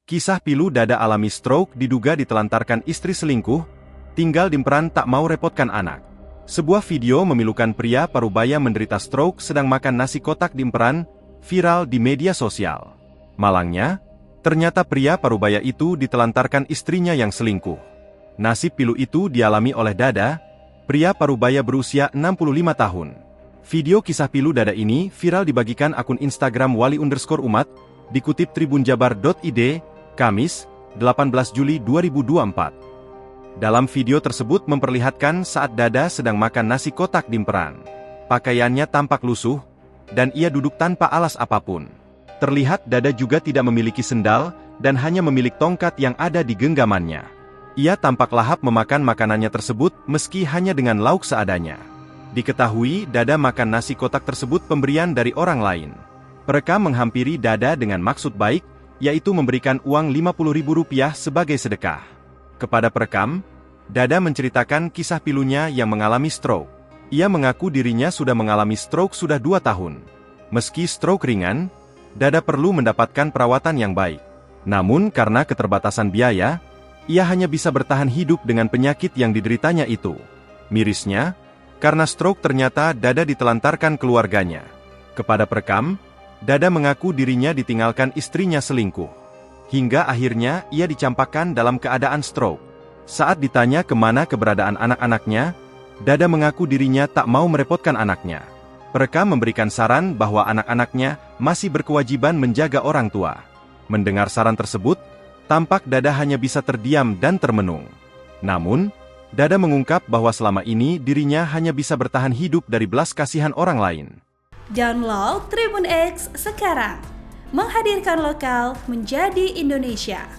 Kisah pilu Dada alami stroke diduga ditelantarkan istri selingkuh, tinggal dimperan tak mau repotkan anak. Sebuah video memilukan pria parubaya menderita stroke sedang makan nasi kotak dimperan, viral di media sosial. Malangnya, ternyata pria parubaya itu ditelantarkan istrinya yang selingkuh. Nasib pilu itu dialami oleh Dada, pria parubaya berusia 65 tahun. Video kisah pilu Dada ini viral dibagikan akun Instagram wali_umat, dikutip tribunjabar.id, Kamis, 18 Juli 2024. Dalam video tersebut memperlihatkan saat Dada sedang makan nasi kotak dimperan. Pakaiannya tampak lusuh, dan ia duduk tanpa alas apapun. Terlihat Dada juga tidak memiliki sendal, dan hanya memiliki tongkat yang ada di genggamannya. Ia tampak lahap memakan makanannya tersebut meski hanya dengan lauk seadanya. Diketahui Dada makan nasi kotak tersebut pemberian dari orang lain. Perekam menghampiri Dada dengan maksud baik, yaitu memberikan uang Rp50.000 sebagai sedekah. Kepada perekam, Dada menceritakan kisah pilunya yang mengalami stroke. Ia mengaku dirinya sudah mengalami stroke sudah 2 tahun. Meski stroke ringan, Dada perlu mendapatkan perawatan yang baik. Namun karena keterbatasan biaya, ia hanya bisa bertahan hidup dengan penyakit yang dideritanya itu. Mirisnya, karena stroke ternyata Dada ditelantarkan keluarganya. Kepada perekam, Dada mengaku dirinya ditinggalkan istrinya selingkuh. Hingga akhirnya ia dicampakkan dalam keadaan stroke. Saat ditanya kemana keberadaan anak-anaknya, Dada mengaku dirinya tak mau merepotkan anaknya. Perekam memberikan saran bahwa anak-anaknya masih berkewajiban menjaga orang tua. Mendengar saran tersebut, tampak Dada hanya bisa terdiam dan termenung. Namun, Dada mengungkap bahwa selama ini dirinya hanya bisa bertahan hidup dari belas kasihan orang lain. Download Tribun X sekarang, menghadirkan lokal menjadi Indonesia.